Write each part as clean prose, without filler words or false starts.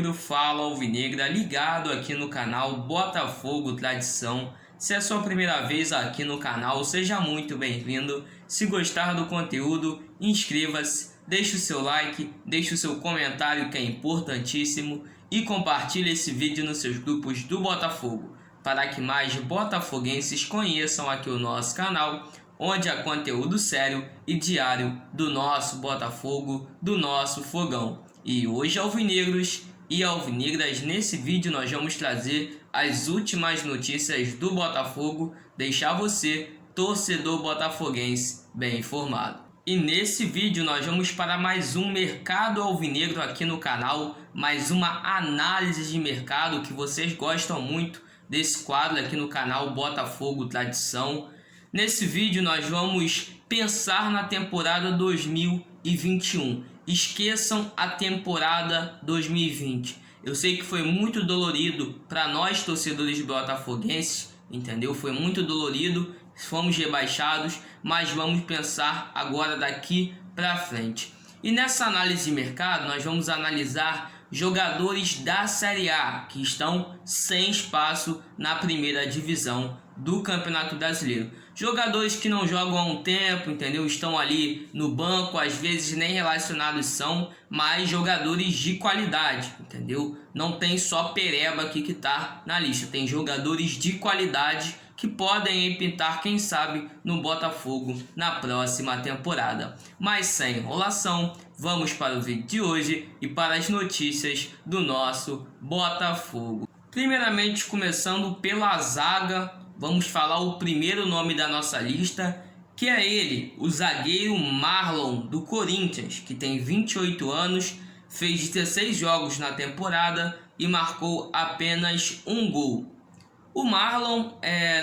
alvinegro, fala alvinegra, ligado aqui no canal Botafogo Tradição. Se é a sua primeira vez aqui no canal, seja muito bem-vindo. Se gostar do conteúdo, inscreva-se, deixe o seu like, deixe o seu comentário que é importantíssimo e compartilhe esse vídeo nos seus grupos do Botafogo, para que mais botafoguenses conheçam aqui o nosso canal, onde há conteúdo sério e diário do nosso Botafogo, do nosso Fogão. E hoje, alvinegros e alvinegras, nesse vídeo nós vamos trazer as últimas notícias do Botafogo, deixar você, torcedor botafoguense, bem informado. E nesse vídeo nós vamos para mais um Mercado Alvinegro aqui no canal, mais uma análise de mercado que vocês gostam muito desse quadro aqui no canal Botafogo Tradição. Nesse vídeo nós vamos pensar na temporada 2021. Esqueçam a temporada 2020. Eu sei que foi muito dolorido para nós torcedores botafoguenses, entendeu? Foi muito dolorido, fomos rebaixados, mas vamos pensar agora daqui para frente. E nessa análise de mercado nós vamos analisar jogadores da Série A que estão sem espaço na primeira divisão do Campeonato Brasileiro. Jogadores que não jogam há um tempo, entendeu? Estão ali no banco, às vezes nem relacionados são, mas jogadores de qualidade, entendeu? Não tem só pereba aqui que tá na lista, tem jogadores de qualidade que podem pintar, quem sabe, no Botafogo na próxima temporada. Mas sem enrolação, vamos para o vídeo de hoje e para as notícias do nosso Botafogo. Primeiramente, começando pela zaga, vamos falar o primeiro nome da nossa lista, que é ele, o zagueiro Marlon, do Corinthians, que tem 28 anos, fez 16 jogos na temporada e marcou apenas um gol. O Marlon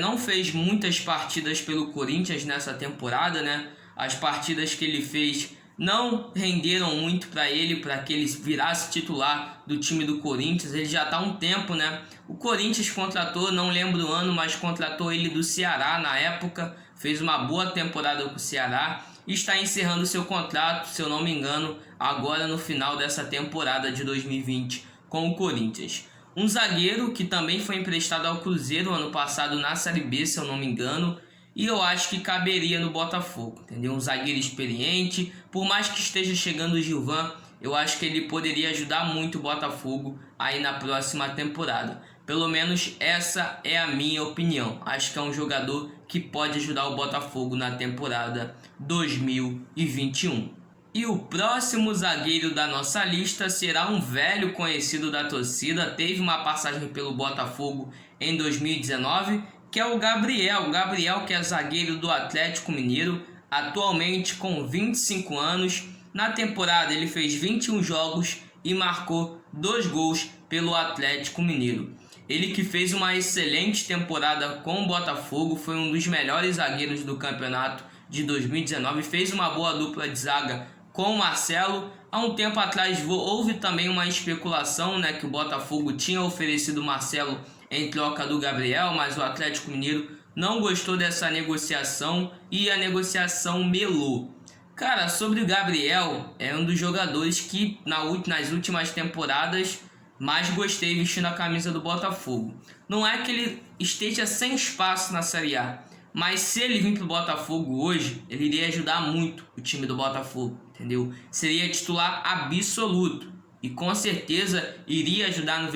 não fez muitas partidas pelo Corinthians nessa temporada, né? As partidas que ele fez não renderam muito para ele, para que ele virasse titular do time do Corinthians. Ele já está há um tempo, né? O Corinthians contratou, não lembro o ano, mas contratou ele do Ceará na época. Fez uma boa temporada com o Ceará e está encerrando seu contrato, se eu não me engano, agora no final dessa temporada de 2020 com o Corinthians. Um zagueiro que também foi emprestado ao Cruzeiro ano passado na Série B, se eu não me engano, e eu acho que caberia no Botafogo, entendeu? Um zagueiro experiente, por mais que esteja chegando o Gilvan, eu acho que ele poderia ajudar muito o Botafogo aí na próxima temporada. Pelo menos essa é a minha opinião. Acho que é um jogador que pode ajudar o Botafogo na temporada 2021. E o próximo zagueiro da nossa lista será um velho conhecido da torcida, teve uma passagem pelo Botafogo em 2019, que é o Gabriel. O Gabriel, que é zagueiro do Atlético Mineiro, atualmente com 25 anos. Na temporada ele fez 21 jogos e marcou 2 gols pelo Atlético Mineiro. Ele que fez uma excelente temporada com o Botafogo, foi um dos melhores zagueiros do campeonato de 2019, fez uma boa dupla de zaga com o Marcelo. Há um tempo atrás houve também uma especulação, né, que o Botafogo tinha oferecido o Marcelo em troca do Gabriel, mas o Atlético Mineiro não gostou dessa negociação e a negociação melou. Cara, sobre o Gabriel, é um dos jogadores que nas últimas temporadas mais gostei vestindo a camisa do Botafogo. Não é que ele esteja sem espaço na Série A, mas se ele vir para o Botafogo hoje, ele iria ajudar muito o time do Botafogo, entendeu? Seria titular absoluto e com certeza iria ajudar no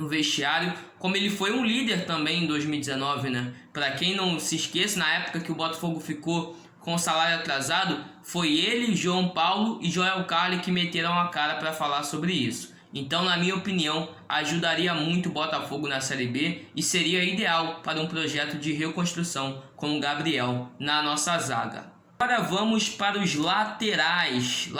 vestiário, como ele foi um líder também em 2019, né? Para quem não se esqueça, na época que o Botafogo ficou com o salário atrasado, foi ele, João Paulo e Joel Carli que meteram a cara para falar sobre isso. Então, na minha opinião, ajudaria muito o Botafogo na Série B e seria ideal para um projeto de reconstrução como o Gabriel na nossa zaga. Agora vamos para os laterais.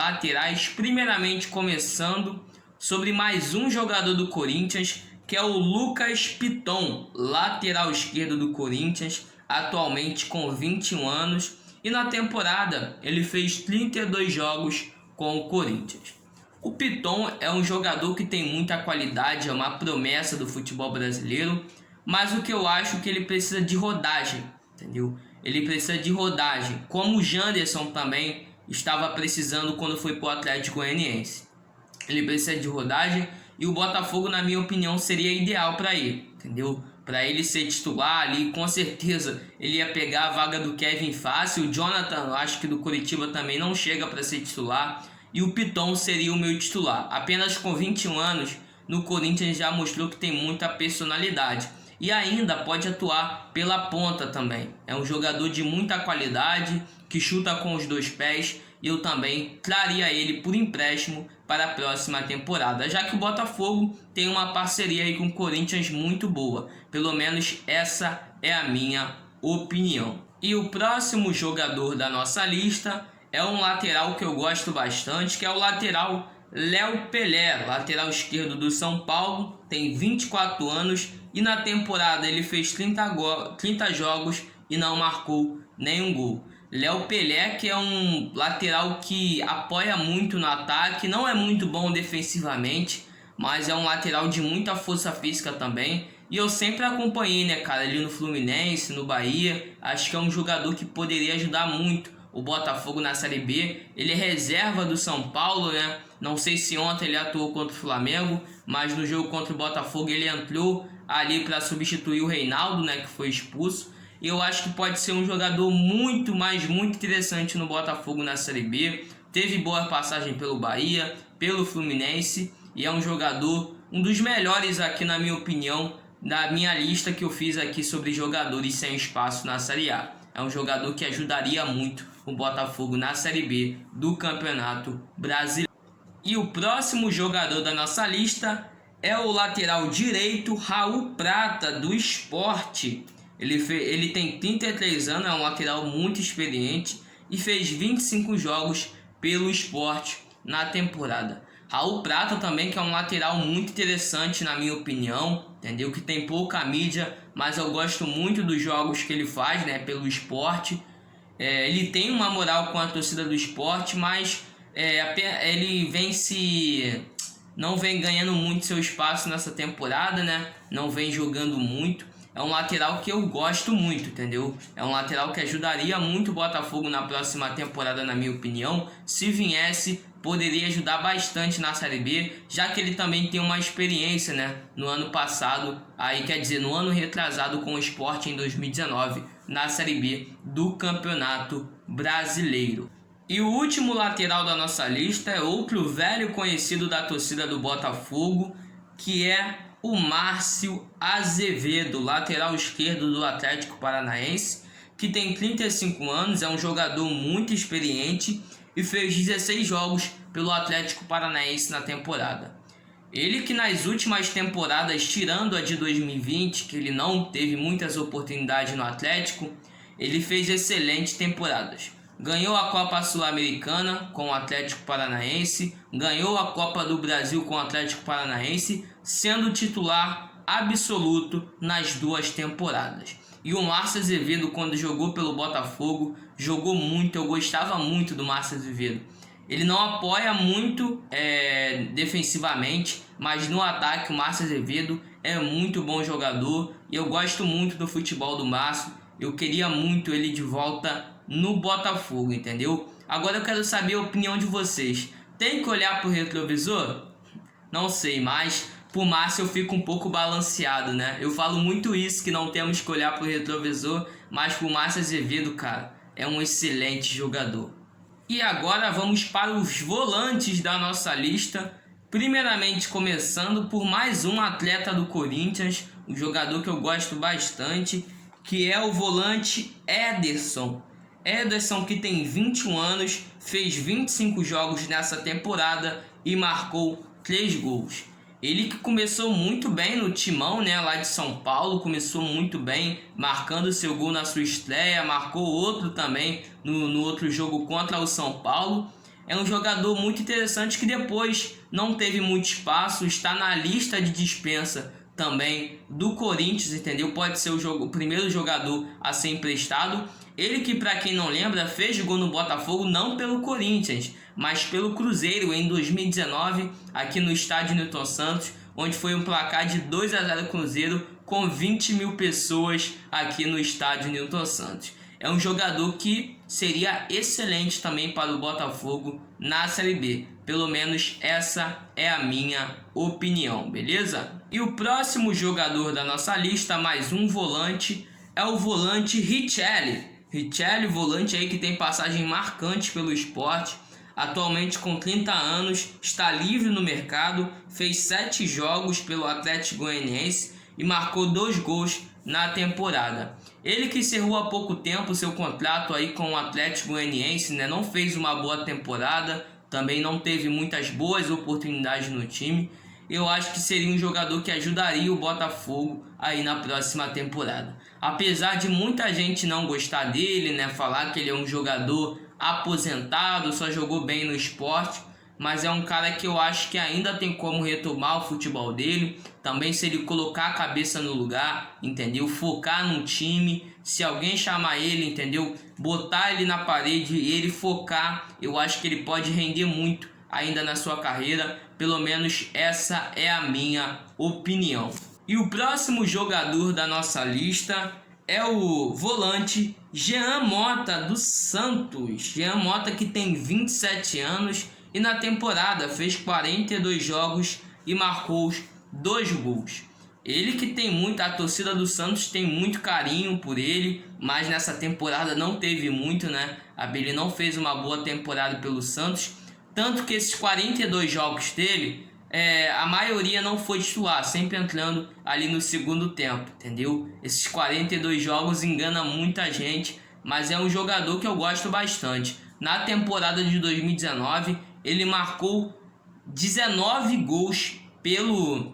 Primeiramente começando sobre mais um jogador do Corinthians, que é o Lucas Piton, lateral esquerdo do Corinthians, atualmente com 21 anos. E na temporada ele fez 32 jogos com o Corinthians. O Piton é um jogador que tem muita qualidade, é uma promessa do futebol brasileiro, mas o que eu acho é que ele precisa de rodagem, entendeu? Ele precisa de rodagem, como o Janderson também estava precisando quando foi para o Atlético Goianiense. Ele precisa de rodagem e o Botafogo, na minha opinião, seria ideal para ele, entendeu? Para ele ser titular ali, com certeza ele ia pegar a vaga do Kevin fácil. O Jonathan, acho que do Coritiba também não chega para ser titular, e o Piton seria o meu titular. Apenas com 21 anos, no Corinthians já mostrou que tem muita personalidade e ainda pode atuar pela ponta também. É um jogador de muita qualidade, que chuta com os dois pés, e eu também traria ele por empréstimo para a próxima temporada, já que o Botafogo tem uma parceria aí com o Corinthians muito boa. Pelo menos essa é a minha opinião. E o próximo jogador da nossa lista é um lateral que eu gosto bastante, que é o lateral Léo Pelé, lateral esquerdo do São Paulo, tem 24 anos e na temporada ele fez 30 jogos e não marcou nenhum gol. Léo Pelé, que é um lateral que apoia muito no ataque, não é muito bom defensivamente, mas é um lateral de muita força física também. E eu sempre acompanhei, né, cara, ali no Fluminense, no Bahia. Acho que é um jogador que poderia ajudar muito o Botafogo na Série B. Ele é reserva do São Paulo, né? Não sei se ontem ele atuou contra o Flamengo, mas no jogo contra o Botafogo ele entrou ali para substituir o Reinaldo, né, que foi expulso. Eu acho que pode ser um jogador muito interessante no Botafogo na Série B. Teve boa passagem pelo Bahia, pelo Fluminense, e é um jogador, um dos melhores aqui na minha opinião, da minha lista que eu fiz aqui sobre jogadores sem espaço na Série A. É um jogador que ajudaria muito o Botafogo na Série B do Campeonato Brasileiro. E o próximo jogador da nossa lista é o lateral direito Raul Prata, do Sport. Ele tem 33 anos, é um lateral muito experiente e fez 25 jogos pelo Sport na temporada. Raul Prata também, que é um lateral muito interessante na minha opinião, entendeu? Que tem pouca mídia, mas eu gosto muito dos jogos que ele faz, né, pelo Sport. Ele tem uma moral com a torcida do Sport, mas ele não vem ganhando muito seu espaço nessa temporada, né? Não vem jogando muito. É um lateral que eu gosto muito, entendeu? É um lateral que ajudaria muito o Botafogo na próxima temporada, na minha opinião. Se viesse, poderia ajudar bastante na Série B, já que ele também tem uma experiência, né? No ano passado, no ano retrasado com o Sport em 2019, na Série B do Campeonato Brasileiro. E o último lateral da nossa lista é outro velho conhecido da torcida do Botafogo, que é o Márcio Azevedo, lateral esquerdo do Atlético Paranaense, que tem 35 anos, é um jogador muito experiente e fez 16 jogos pelo Atlético Paranaense na temporada. Ele que nas últimas temporadas, tirando a de 2020, que ele não teve muitas oportunidades no Atlético, ele fez excelentes temporadas. Ganhou a Copa Sul-Americana com o Atlético Paranaense, ganhou a Copa do Brasil com o Atlético Paranaense, sendo titular absoluto nas duas temporadas. E o Márcio Azevedo, quando jogou pelo Botafogo, jogou muito. Eu gostava muito do Márcio Azevedo. Ele não apoia muito defensivamente, mas no ataque o Márcio Azevedo é muito bom jogador. E eu gosto muito do futebol do Márcio. Eu queria muito ele de volta no Botafogo, entendeu? Agora eu quero saber a opinião de vocês. Tem que olhar pro retrovisor? Não sei, mas por Márcio eu fico um pouco balanceado, né? Eu falo muito isso, que não temos que olhar pro retrovisor, mas por Márcio Azevedo, cara, é um excelente jogador. E agora vamos para os volantes da nossa lista. Primeiramente começando por mais um atleta do Corinthians, um jogador que eu gosto bastante, que é o volante Ederson. Ederson, que tem 21 anos, fez 25 jogos nessa temporada e marcou 3 gols. Ele que começou muito bem no Timão, né, lá de São Paulo, começou muito bem, marcando seu gol na sua estreia, marcou outro também no outro jogo contra o São Paulo. É um jogador muito interessante que depois não teve muito espaço, está na lista de dispensa também do Corinthians, entendeu? Pode ser o primeiro jogador a ser emprestado. Ele que, para quem não lembra, fez gol no Botafogo não pelo Corinthians, mas pelo Cruzeiro em 2019, aqui no estádio Newton Santos, onde foi um placar de 2-0 Cruzeiro com 20 mil pessoas aqui no estádio Newton Santos. É um jogador que seria excelente também para o Botafogo na Série B. Pelo menos essa é a minha opinião, beleza? E o próximo jogador da nossa lista, mais um volante, é o volante Richelli. Richelli, volante aí que tem passagem marcante pelo Sport. Atualmente com 30 anos, está livre no mercado, fez 7 jogos pelo Atlético Goianiense e marcou 2 gols na temporada. Ele que encerrou há pouco tempo seu contrato aí com o Atlético Goianiense, né? Não fez uma boa temporada, também não teve muitas boas oportunidades no time. Eu acho que seria um jogador que ajudaria o Botafogo aí na próxima temporada. Apesar de muita gente não gostar dele, né? Falar que ele é um jogador aposentado, só jogou bem no Sport, mas é um cara que eu acho que ainda tem como retomar o futebol dele. Também se ele colocar a cabeça no lugar, entendeu? Focar no time, se alguém chamar ele, entendeu? Botar ele na parede e ele focar, eu acho que ele pode render muito ainda na sua carreira. Pelo menos essa é a minha opinião. E o próximo jogador da nossa lista é o volante Jean Mota do Santos. Jean Mota que tem 27 anos e na temporada fez 42 jogos e marcou 2 gols. Ele que tem a torcida do Santos tem muito carinho por ele, mas nessa temporada não teve muito, né? Ele não fez uma boa temporada pelo Santos, tanto que esses 42 jogos dele, a maioria não foi titular, sempre entrando ali no segundo tempo, entendeu? Esses 42 jogos engana muita gente, mas é um jogador que eu gosto bastante. Na temporada de 2019, ele marcou 19 gols pelo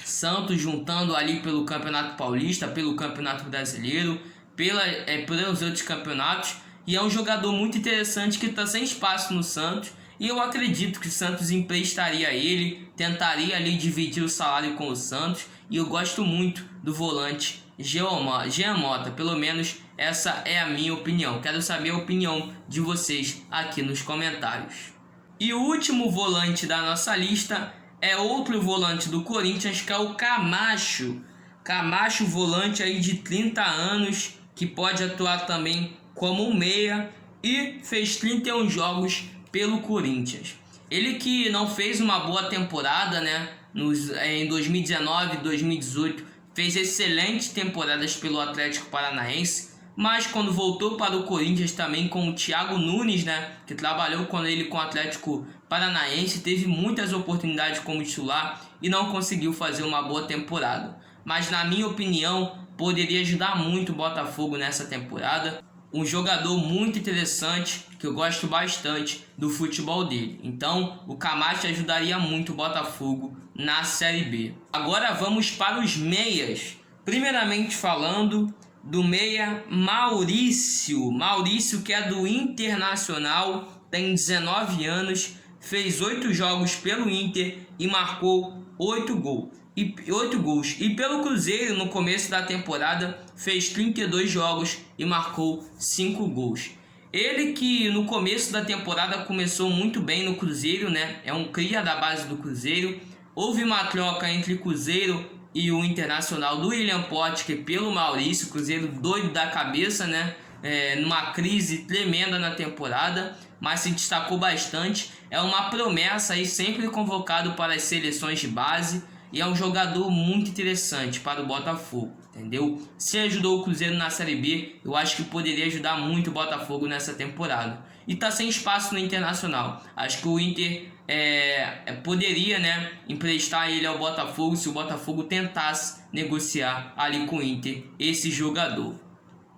Santos, juntando ali pelo Campeonato Paulista, pelo Campeonato Brasileiro, pelos outros campeonatos. E é um jogador muito interessante que está sem espaço no Santos. E eu acredito que o Santos emprestaria ele, tentaria ali dividir o salário com o Santos. E eu gosto muito do volante Jean Mota, pelo menos essa é a minha opinião. Quero saber a opinião de vocês aqui nos comentários. E o último volante da nossa lista é outro volante do Corinthians, que é o Camacho. Camacho, volante aí de 30 anos, que pode atuar também como um meia e fez 31 jogos pelo Corinthians. Ele que não fez uma boa temporada, né? Em 2019 e 2018 fez excelentes temporadas pelo Atlético Paranaense, mas quando voltou para o Corinthians também com o Thiago Nunes, né, que trabalhou com ele com o Atlético Paranaense, teve muitas oportunidades como titular e não conseguiu fazer uma boa temporada. Mas na minha opinião, poderia ajudar muito o Botafogo nessa temporada. Um jogador muito interessante, que eu gosto bastante do futebol dele. Então, o Camacho ajudaria muito o Botafogo na Série B. Agora vamos para os meias. Primeiramente falando do meia Maurício. Maurício, que é do Internacional, tem 19 anos, fez 8 jogos pelo Inter e marcou 8 gols. E pelo Cruzeiro, no começo da temporada, fez 32 jogos e marcou 5 gols. Ele que no começo da temporada começou muito bem no Cruzeiro, né? É um cria da base do Cruzeiro. Houve uma troca entre Cruzeiro e o Internacional do William Potker pelo Maurício. Cruzeiro doido da cabeça, né? Numa crise tremenda na temporada, mas se destacou bastante. É uma promessa aí, sempre convocado para as seleções de base. E é um jogador muito interessante para o Botafogo, entendeu? Se ajudou o Cruzeiro na Série B, eu acho que poderia ajudar muito o Botafogo nessa temporada. E tá sem espaço no Internacional. Acho que o Inter poderia, né, emprestar ele ao Botafogo se o Botafogo tentasse negociar ali com o Inter esse jogador.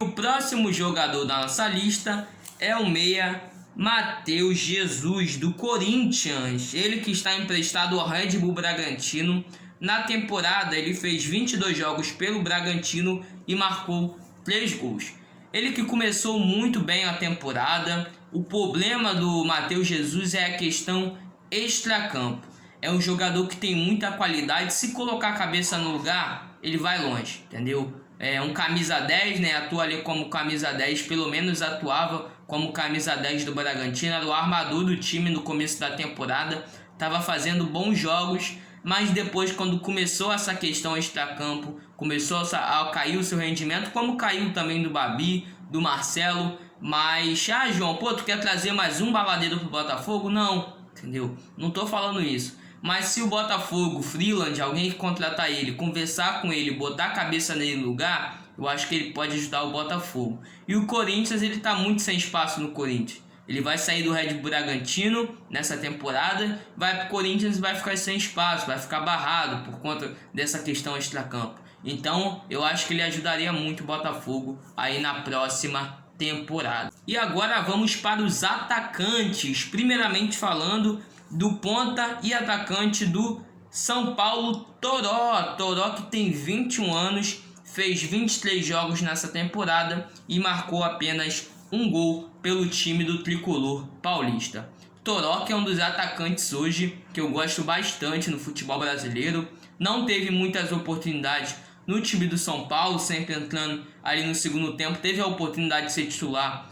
O próximo jogador da nossa lista é o meia Matheus Jesus, do Corinthians. Ele que está emprestado ao Red Bull Bragantino. Na temporada ele fez 22 jogos pelo Bragantino e marcou 3 gols. Ele que começou muito bem a temporada. O problema do Matheus Jesus é a questão extracampo. É um jogador que tem muita qualidade. Se colocar a cabeça no lugar, ele vai longe, entendeu? É um camisa 10, né? Atua ali como camisa 10, pelo menos atuava como camisa 10 do Bragantino. Era o armador do time no começo da temporada. Estava fazendo bons jogos, mas depois, quando começou essa questão extracampo, começou a cair o seu rendimento, como caiu também do Babi, do Marcelo. Mas, João, tu quer trazer mais um baladeiro pro Botafogo? Não, entendeu? Não tô falando isso. Mas se o Botafogo, Freeland, alguém que contratar ele, conversar com ele, botar a cabeça nele no lugar, eu acho que ele pode ajudar o Botafogo. E o Corinthians, ele tá muito sem espaço no Corinthians. Ele vai sair do Red Bull Bragantino nessa temporada, vai pro Corinthians e vai ficar sem espaço, vai ficar barrado por conta dessa questão extracampo. Então, eu acho que ele ajudaria muito o Botafogo aí na próxima temporada. E agora vamos para os atacantes. Primeiramente falando do ponta e atacante do São Paulo, Toró. Toró, que tem 21 anos, fez 23 jogos nessa temporada e marcou apenas um gol pelo time do tricolor paulista. Toró, que é um dos atacantes hoje que eu gosto bastante no futebol brasileiro, não teve muitas oportunidades no time do São Paulo, sempre entrando ali no segundo tempo, teve a oportunidade de ser titular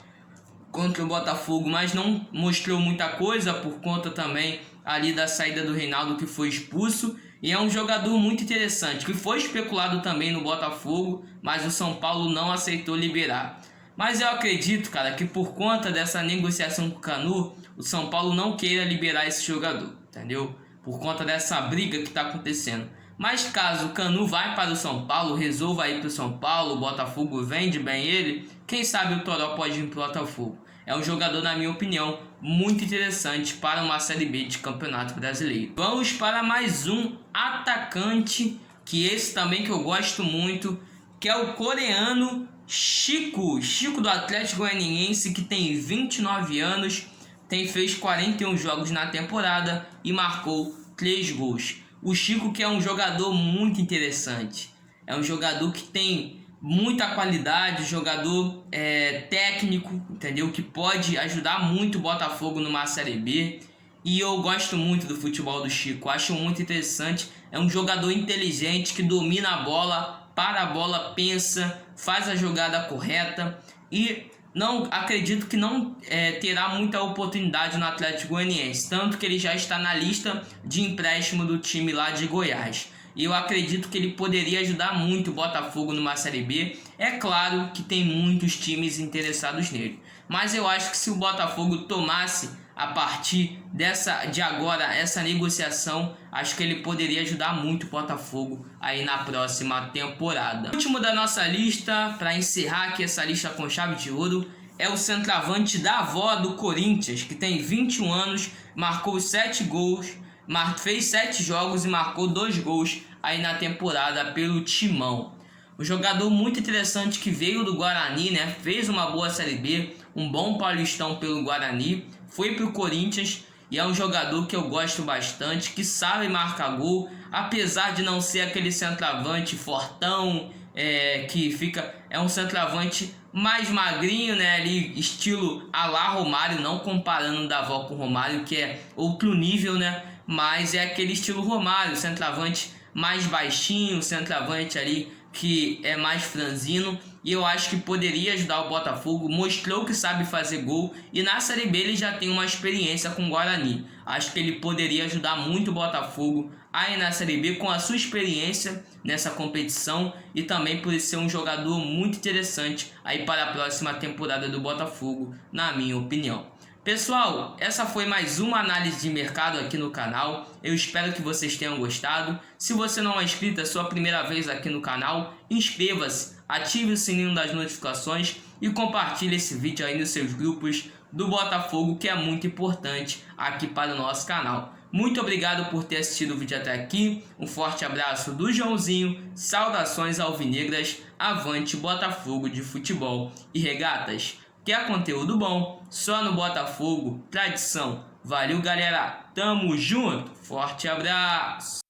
contra o Botafogo, mas não mostrou muita coisa por conta também ali da saída do Reinaldo, que foi expulso. E é um jogador muito interessante, que foi especulado também no Botafogo, mas o São Paulo não aceitou liberar. Mas eu acredito, cara, que por conta dessa negociação com o Canu, o São Paulo não queira liberar esse jogador, entendeu? Por conta dessa briga que está acontecendo. Mas caso o Canu vai para o São Paulo, resolva ir para o São Paulo, o Botafogo vende bem ele, quem sabe o Toró pode ir para o Botafogo. É um jogador, na minha opinião, muito interessante para uma Série B de Campeonato Brasileiro. Vamos para mais um atacante, que esse também que eu gosto muito, que é o coreano Chico. Chico do Atlético Goianiense, que tem 29 anos, fez 41 jogos na temporada e marcou 3 gols. O Chico, que é um jogador muito interessante, é um jogador que tem muita qualidade, jogador técnico, entendeu? Que pode ajudar muito o Botafogo numa Série B. E eu gosto muito do futebol do Chico, acho muito interessante. É um jogador inteligente que domina a bola, para a bola, pensa, faz a jogada correta. E não acredito que não terá muita oportunidade no Atlético Goianiense, tanto que ele já está na lista de empréstimo do time lá de Goiás. E eu acredito que ele poderia ajudar muito o Botafogo numa Série B. É claro que tem muitos times interessados nele, mas eu acho que se o Botafogo tomasse a partir de agora essa negociação, acho que ele poderia ajudar muito o Botafogo aí na próxima temporada. O último da nossa lista, para encerrar aqui essa lista com chave de ouro, é o centroavante da avó do Corinthians, que tem 21 anos, marcou 7 gols, fez 7 jogos e marcou 2 gols aí na temporada pelo Timão. Um jogador muito interessante que veio do Guarani, né? Fez uma boa Série B, um bom Paulistão pelo Guarani, foi pro Corinthians e é um jogador que eu gosto bastante, que sabe marcar gol, apesar de não ser aquele centroavante fortão, é um centroavante mais magrinho, né, ali estilo a lá Romário, não comparando da avó com o Romário, que é outro nível, né, mas é aquele estilo Romário, centroavante mais baixinho, centroavante ali que é mais franzino, e eu acho que poderia ajudar o Botafogo, mostrou que sabe fazer gol, e na Série B ele já tem uma experiência com o Guarani. Acho que ele poderia ajudar muito o Botafogo aí na Série B com a sua experiência nessa competição, e também por ser um jogador muito interessante aí para a próxima temporada do Botafogo, na minha opinião. Pessoal, essa foi mais uma análise de mercado aqui no canal. Eu espero que vocês tenham gostado. Se você não é inscrito, é sua primeira vez aqui no canal, inscreva-se, ative o sininho das notificações e compartilhe esse vídeo aí nos seus grupos do Botafogo, que é muito importante aqui para o nosso canal. Muito obrigado por ter assistido o vídeo até aqui. Um forte abraço do Joãozinho. Saudações alvinegras. Avante Botafogo de futebol e regatas. Quer conteúdo bom? Só no Botafogo, tradição. Valeu, galera. Tamo junto. Forte abraço.